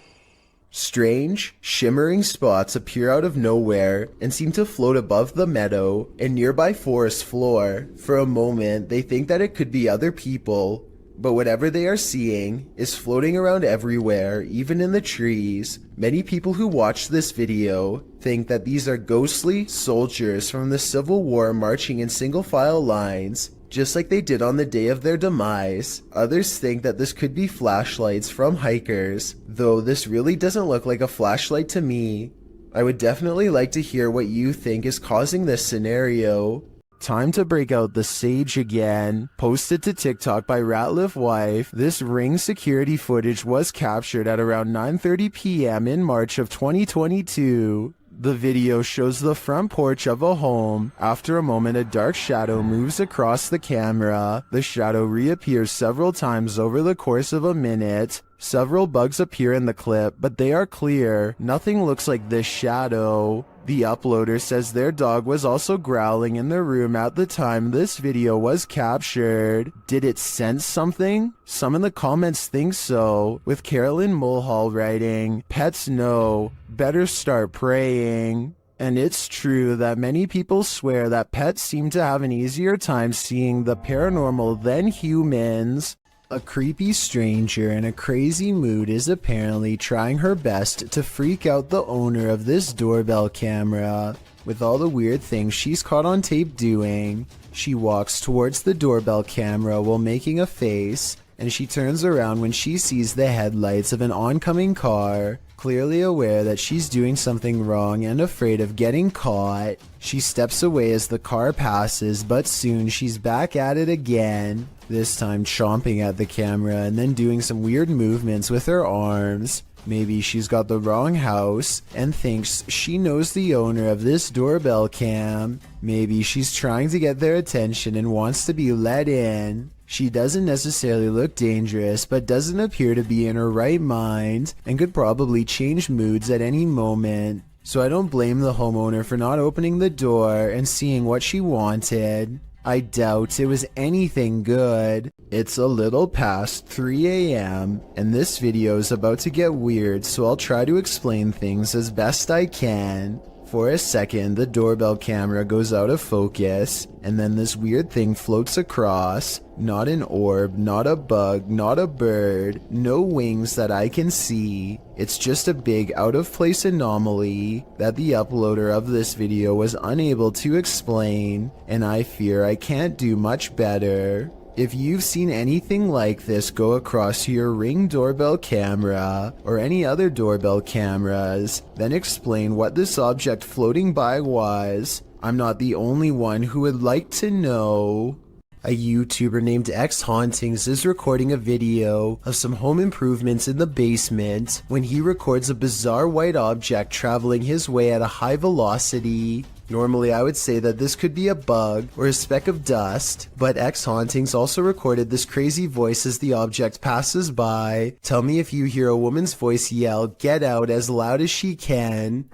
Strange, shimmering spots appear out of nowhere and seem to float above the meadow and nearby forest floor. For a moment, they think that it could be other people, but whatever they are seeing is floating around everywhere, even in the trees. Many people who watch this video think that these are ghostly soldiers from the Civil War marching in single file lines, just like they did on the day of their demise. Others think that this could be flashlights from hikers, though this really doesn't look like a flashlight to me. I would definitely like to hear what you think is causing this scenario. Time to break out the sage again. Posted to TikTok by Ratliff Wife, this Ring security footage was captured at around 9:30 p.m. in March of 2022. The video shows the front porch of a home. After a moment, a dark shadow moves across the camera. The shadow reappears several times over the course of a minute. Several bugs appear in the clip, but they are clear. Nothing looks like this shadow. The uploader says their dog was also growling in the room at the time this video was captured. Did it sense something? Some in the comments think so, with Carolyn Mulhall writing, "Pets know, better start praying." And it's true that many people swear that pets seem to have an easier time seeing the paranormal than humans. A creepy stranger in a crazy mood is apparently trying her best to freak out the owner of this doorbell camera. With all the weird things she's caught on tape doing, she walks towards the doorbell camera while making a face, and she turns around when she sees the headlights of an oncoming car. Clearly aware that she's doing something wrong and afraid of getting caught, she steps away as the car passes, but soon she's back at it again, this time chomping at the camera and then doing some weird movements with her arms. Maybe she's got the wrong house and thinks she knows the owner of this doorbell cam. Maybe she's trying to get their attention and wants to be let in. She doesn't necessarily look dangerous, but doesn't appear to be in her right mind and could probably change moods at any moment. So I don't blame the homeowner for not opening the door and seeing what she wanted. I doubt it was anything good. It's a little past 3 a.m. and this video is about to get weird, so I'll try to explain things as best I can. For a second, the doorbell camera goes out of focus, and then this weird thing floats across. Not an orb, not a bug, not a bird, no wings that I can see. It's just a big out-of-place anomaly that the uploader of this video was unable to explain, and I fear I can't do much better. If you've seen anything like this go across your Ring doorbell camera or any other doorbell cameras, then explain what this object floating by was. I'm not the only one who would like to know. A YouTuber named X Hauntings is recording a video of some home improvements in the basement when he records a bizarre white object traveling his way at a high velocity. Normally I would say that this could be a bug or a speck of dust, but X Hauntings also recorded this crazy voice as the object passes by. Tell me if you hear a woman's voice yell, "Get out," as loud as she can.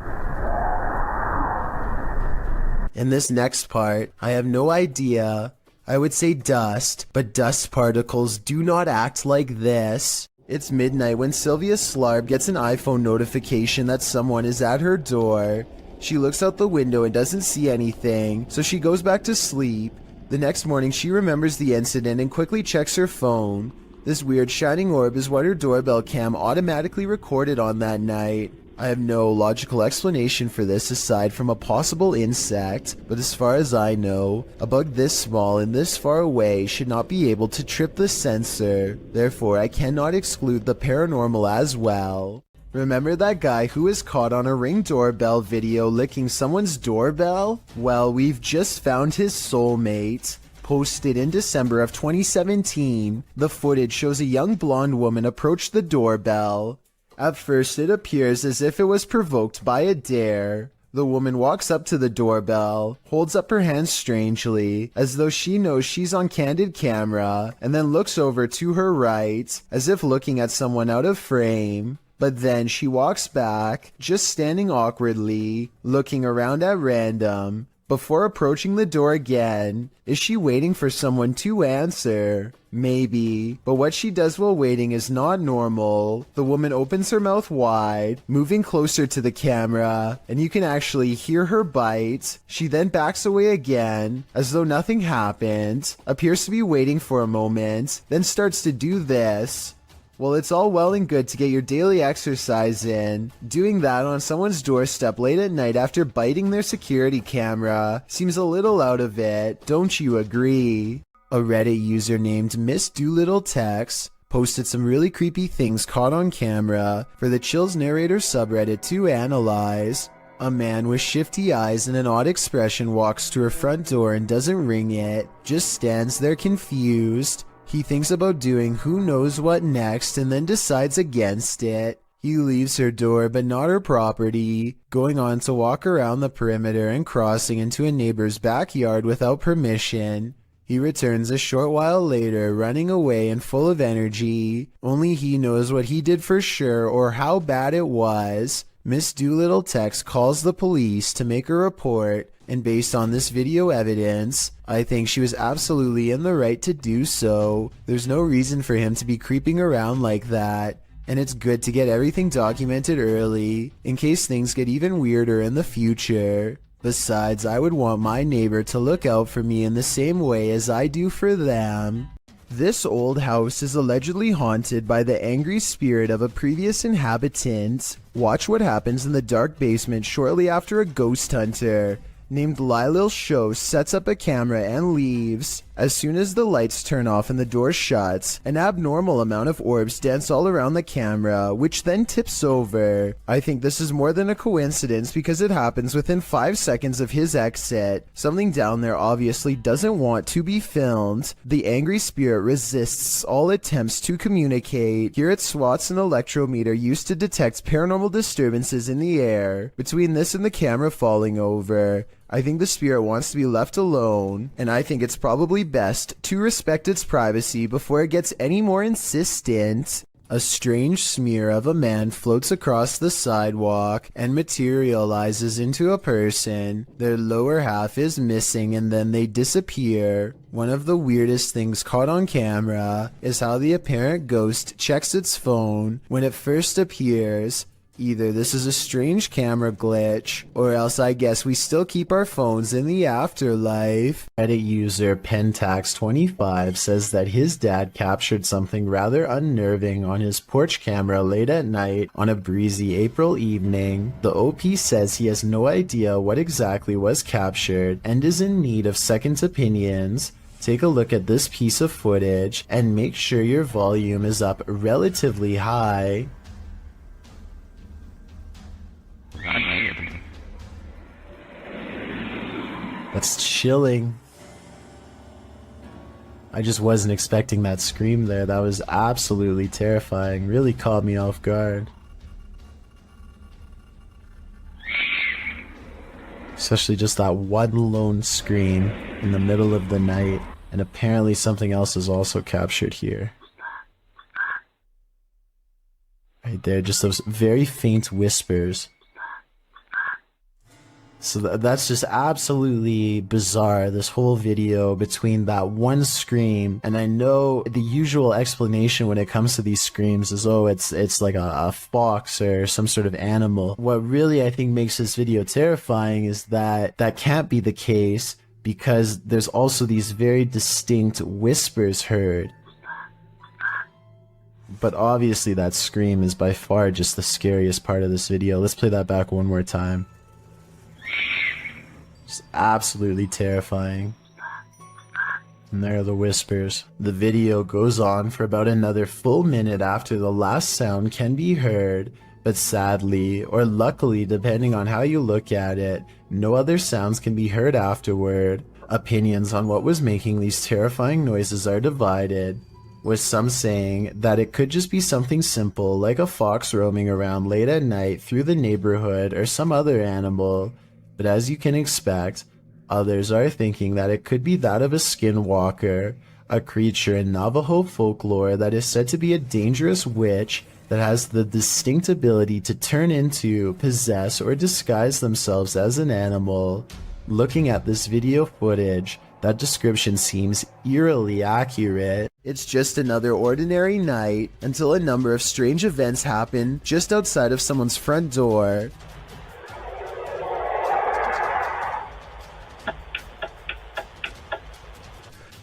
In this next part, I have no idea. I would say dust, but dust particles do not act like this. It's midnight when Sylvia Slarb gets an iPhone notification that someone is at her door. She looks out the window and doesn't see anything, so she goes back to sleep. The next morning she remembers the incident and quickly checks her phone. This weird shining orb is what her doorbell cam automatically recorded on that night. I have no logical explanation for this aside from a possible insect, but as far as I know, a bug this small and this far away should not be able to trip the sensor. Therefore, I cannot exclude the paranormal as well. Remember that guy who was caught on a Ring doorbell video licking someone's doorbell? Well, we've just found his soulmate. Posted in December of 2017, the footage shows a young blonde woman approach the doorbell. At first, it appears as if it was provoked by a dare. The woman walks up to the doorbell, holds up her hands strangely, as though she knows she's on candid camera, and then looks over to her right, as if looking at someone out of frame. But then she walks back, just standing awkwardly, looking around at random, before approaching the door again. Is she waiting for someone to answer? Maybe, but what she does while waiting is not normal. The woman opens her mouth wide, moving closer to the camera, and you can actually hear her bite. She then backs away again, as though nothing happened, appears to be waiting for a moment, then starts to do this. Well, it's all well and good to get your daily exercise in. Doing that on someone's doorstep late at night after biting their security camera seems a little out of it, don't you agree? A Reddit user named Miss Doolittle Tex posted some really creepy things caught on camera for the Chills Narrator subreddit to analyze. A man with shifty eyes and an odd expression walks to her front door and doesn't ring it, just stands there confused. He thinks about doing who knows what next and then decides against it. He leaves her door but not her property, going on to walk around the perimeter and crossing into a neighbor's backyard without permission. He returns a short while later, running away and full of energy. Only he knows what he did for sure or how bad it was. Miss Doolittle Tex calls the police to make a report, and based on this video evidence, I think she was absolutely in the right to do so. There's no reason for him to be creeping around like that, and it's good to get everything documented early, in case things get even weirder in the future. Besides, I would want my neighbor to look out for me in the same way as I do for them. This old house is allegedly haunted by the angry spirit of a previous inhabitant. Watch what happens in the dark basement shortly after a ghost hunter named Lylil Show sets up a camera and leaves. As soon as the lights turn off and the door shuts, an abnormal amount of orbs dance all around the camera, which then tips over. I think this is more than a coincidence because it happens within 5 seconds of his exit. Something down there obviously doesn't want to be filmed. The angry spirit resists all attempts to communicate. Here it swats an electrometer used to detect paranormal disturbances in the air. Between this and the camera falling over, I think the spirit wants to be left alone, and I think it's probably best to respect its privacy before it gets any more insistent. A strange smear of a man floats across the sidewalk and materializes into a person. Their lower half is missing and then they disappear. One of the weirdest things caught on camera is how the apparent ghost checks its phone when it first appears. Either this is a strange camera glitch, or else I guess we still keep our phones in the afterlife. Reddit user Pentax25 says that his dad captured something rather unnerving on his porch camera late at night on a breezy April evening. The OP says he has no idea what exactly was captured and is in need of second opinions. Take a look at this piece of footage and make sure your volume is up relatively high. That's chilling. I just wasn't expecting that scream there. That was absolutely terrifying. Really caught me off guard. Especially just that one lone scream in the middle of the night. And apparently something else is also captured here. Right there, just those very faint whispers. So that's just absolutely bizarre, this whole video between that one scream, and I know the usual explanation when it comes to these screams is, oh, it's like a fox or some sort of animal. What really I think makes this video terrifying is that that can't be the case, because there's also these very distinct whispers heard. But obviously that scream is by far just the scariest part of this video. Let's play that back one more time. It's absolutely terrifying. And there are the whispers. The video goes on for about another full minute after the last sound can be heard, but sadly, or luckily depending on how you look at it, no other sounds can be heard afterward. Opinions on what was making these terrifying noises are divided, with some saying that it could just be something simple like a fox roaming around late at night through the neighborhood or some other animal. But as you can expect, others are thinking that it could be that of a skinwalker, a creature in Navajo folklore that is said to be a dangerous witch that has the distinct ability to turn into, possess, or disguise themselves as an animal. Looking at this video footage, that description seems eerily accurate. It's just another ordinary night until a number of strange events happen just outside of someone's front door.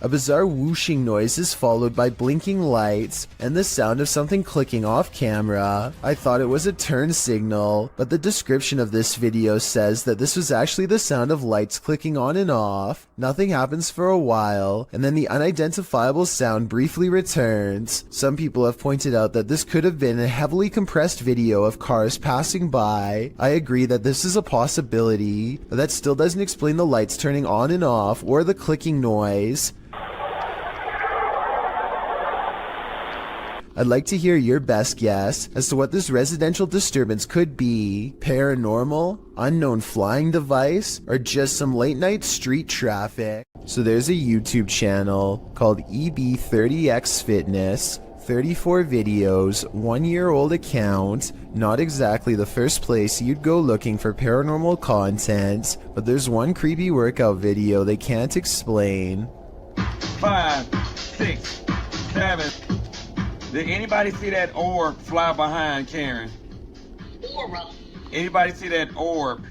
A bizarre whooshing noise is followed by blinking lights and the sound of something clicking off camera. I thought it was a turn signal, but the description of this video says that this was actually the sound of lights clicking on and off. Nothing happens for a while, and then the unidentifiable sound briefly returns. Some people have pointed out that this could have been a heavily compressed video of cars passing by. I agree that this is a possibility, but that still doesn't explain the lights turning on and off or the clicking noise. I'd like to hear your best guess as to what this residential disturbance could be. Paranormal, unknown flying device, or just some late night street traffic? So there's a YouTube channel called EB30X Fitness, 34 videos, 1-year-old account, not exactly the first place you'd go looking for paranormal content, but there's one creepy workout video they can't explain. 5, 6, 7. Did anybody see that orb fly behind Karen? Anybody see that orb?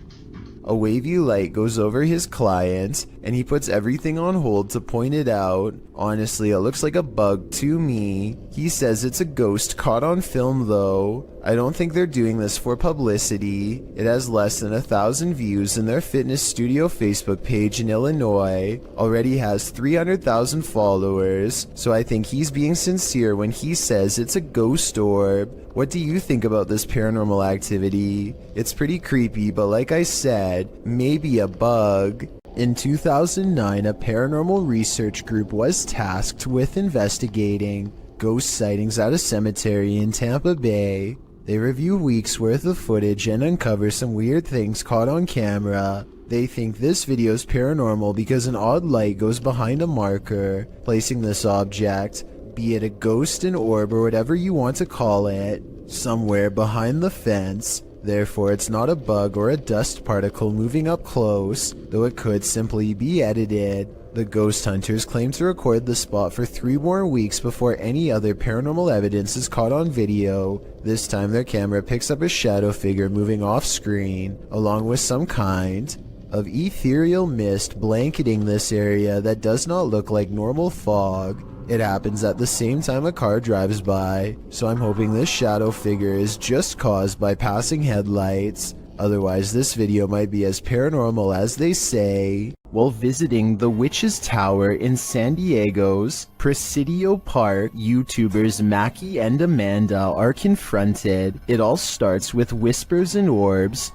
A wavy light goes over his client, and he puts everything on hold to point it out. Honestly, it looks like a bug to me. He says it's a ghost caught on film though. I don't think they're doing this for publicity. It has less than 1,000 views, and their fitness studio Facebook page in Illinois already has 300,000 followers, so I think he's being sincere when he says it's a ghost orb. What do you think about this paranormal activity? It's pretty creepy, but like I said, maybe a bug. In 2009, a paranormal research group was tasked with investigating ghost sightings at a cemetery in Tampa Bay. They review weeks worth of footage and uncover some weird things caught on camera. They think this video is paranormal because an odd light goes behind a marker, placing this object, be it a ghost, an orb, or whatever you want to call it, somewhere behind the fence. Therefore, it's not a bug or a dust particle moving up close, though it could simply be edited. The ghost hunters claim to record the spot for 3 more weeks before any other paranormal evidence is caught on video. This time their camera picks up a shadow figure moving off screen, along with some kind of ethereal mist blanketing this area that does not look like normal fog. It happens at the same time a car drives by, so I'm hoping this shadow figure is just caused by passing headlights. Otherwise, this video might be as paranormal as they say. While visiting the Witch's Tower in San Diego's Presidio Park, YouTubers Mackie and Amanda are confronted. It all starts with whispers and orbs.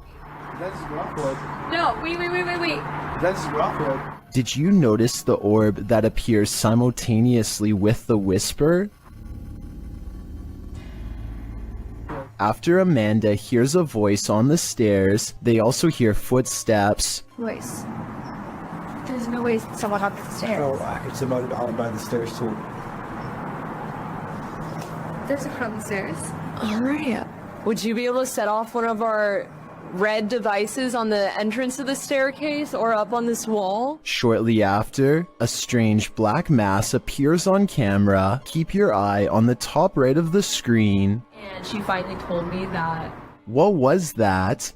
No, wait. That's Rockwood. Did you notice the orb that appears simultaneously with the whisper? After Amanda hears a voice on the stairs, they also hear footsteps. Voice. There's no way someone up the stairs. Oh, it's about by the stairs too. There's a front stairs. Alright. Would you be able to set off one of our red devices on the entrance of the staircase or up on this wall? Shortly after, a strange black mass appears on camera. Keep your eye on the top right of the screen. And she finally told me that. What was that?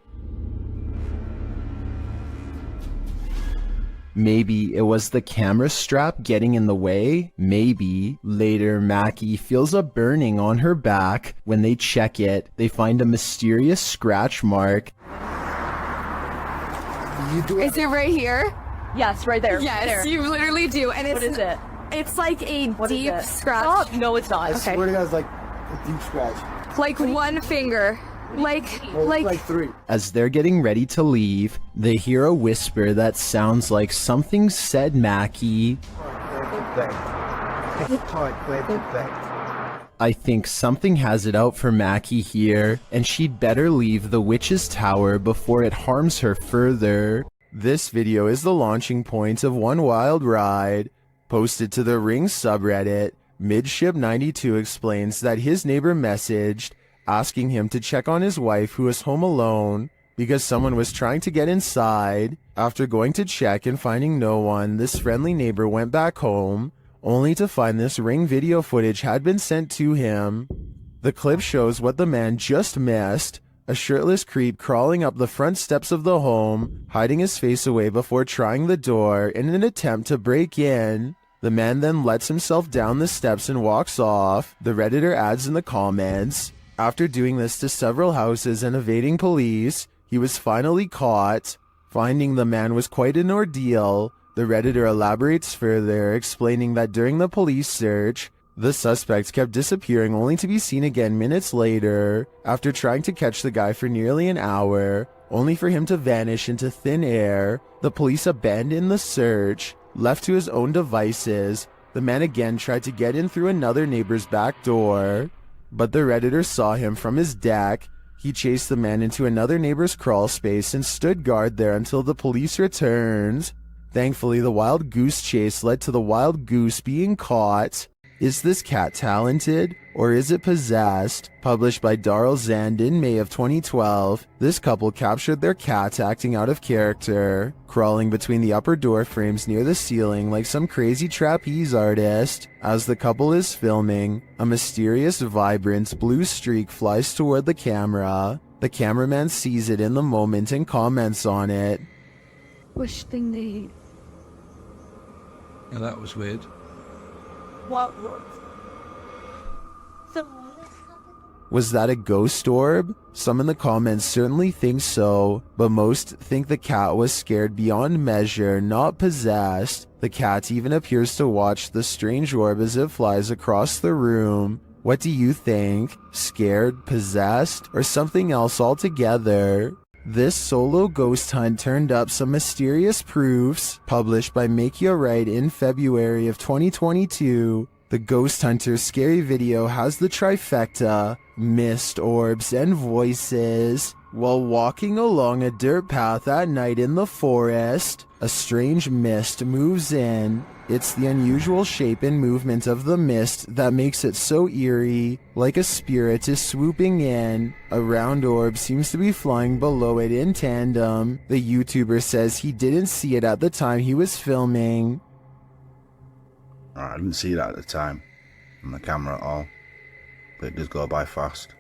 Maybe it was the camera strap getting in the way? Maybe. Later, Mackie feels a burning on her back. When they check it, they find a mysterious scratch mark. Is it right here? Yes, right there. Yes, there. you literally do. And What is it? It's like a deep scratch. Oh, no, it's not. I swear to God, it's like a deep scratch. Like one finger. Like 3. As they're getting ready to leave, they hear a whisper that sounds like something said Mackie. I think something has it out for Mackie here, and she'd better leave the Witch's Tower before it harms her further. This video is the launching point of one wild ride. Posted to the Ring subreddit, Midship92 explains that his neighbor messaged, asking him to check on his wife who was home alone because someone was trying to get inside. After going to check and finding no one, this friendly neighbor went back home, only to find this Ring video footage had been sent to him. The clip shows what the man just missed, a shirtless creep crawling up the front steps of the home, hiding his face away before trying the door in an attempt to break in. The man then lets himself down the steps and walks off. The Redditor adds in the comments, after doing this to several houses and evading police, he was finally caught. Finding the man was quite an ordeal. The Redditor elaborates further, explaining that during the police search, the suspect kept disappearing only to be seen again minutes later, after trying to catch the guy for nearly an hour, only for him to vanish into thin air. The police abandoned the search. Left to his own devices, the man again tried to get in through another neighbor's back door, but the Redditor saw him from his deck. He chased the man into another neighbor's crawl space and stood guard there until the police returned. Thankfully, the wild goose chase led to the wild goose being caught. Is this cat talented, or is it possessed? Published by Darrell Zand in May of 2012, this couple captured their cat acting out of character, crawling between the upper door frames near the ceiling like some crazy trapeze artist. As the couple is filming, a mysterious, vibrant blue streak flies toward the camera. The cameraman sees it in the moment and comments on it. Which thing they eat? Yeah, that was weird. What? Was that a ghost orb? Some in the comments certainly think so, but most think the cat was scared beyond measure, not possessed. The cat even appears to watch the strange orb as it flies across the room. What do you think? Scared, possessed, or something else altogether? This solo ghost hunt turned up some mysterious proofs, published by Macleod in February of 2022. The ghost hunter's scary video has the trifecta: mist, orbs, and voices. While walking along a dirt path at night in the forest, a strange mist moves in. It's the unusual shape and movement of the mist that makes it so eerie, like a spirit is swooping in. A round orb seems to be flying below it in tandem. The YouTuber says he didn't see it at the time he was filming. I didn't see that at the time on the camera at all, but it does go by fast.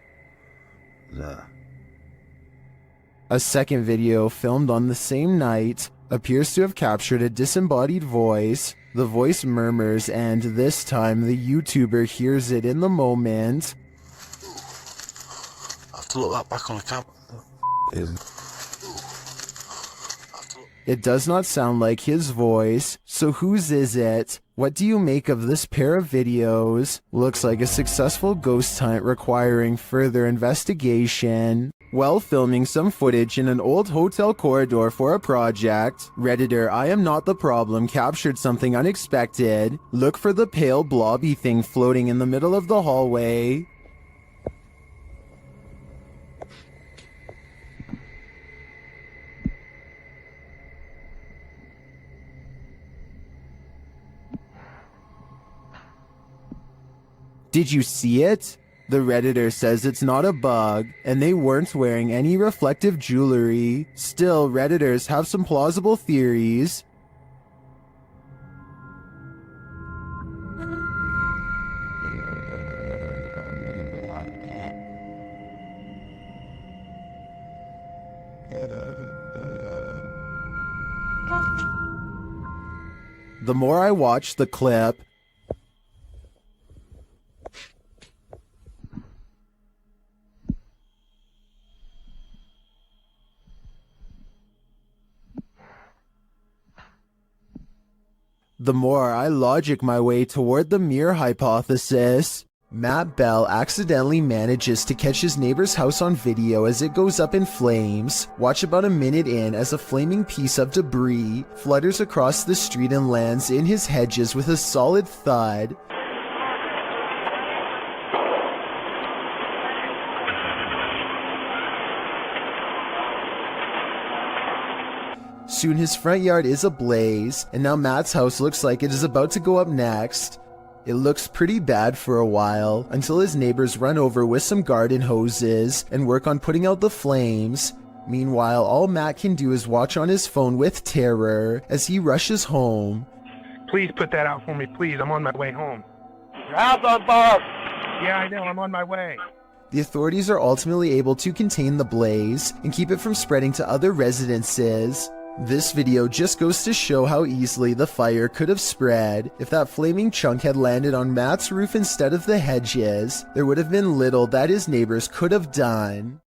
A second video filmed on the same night appears to have captured a disembodied voice. The voice murmurs, and this time the YouTuber hears it in the moment. I have to look that back on the camera. It does not sound like his voice, so whose is it? What do you make of this pair of videos? Looks like a successful ghost hunt requiring further investigation. While filming some footage in an old hotel corridor for a project, Redditor I Am Not the Problem captured something unexpected. Look for the pale blobby thing floating in the middle of the hallway. Did you see it? The Redditor says it's not a bug, and they weren't wearing any reflective jewelry. Still, Redditors have some plausible theories. The more I watch the clip, the more I logic my way toward the mirror hypothesis. Matt Bell accidentally manages to catch his neighbor's house on video as it goes up in flames. Watch about a minute in as a flaming piece of debris flutters across the street and lands in his hedges with a solid thud. Soon his front yard is ablaze, and now Matt's house looks like it is about to go up next. It looks pretty bad for a while, until his neighbors run over with some garden hoses and work on putting out the flames. Meanwhile, all Matt can do is watch on his phone with terror as he rushes home. Please put that out for me, please. I'm on my way home. Your house on fire! Yeah, I know. I'm on my way. The authorities are ultimately able to contain the blaze and keep it from spreading to other residences. This video just goes to show how easily the fire could have spread. If that flaming chunk had landed on Matt's roof instead of the hedges, there would have been little that his neighbors could have done.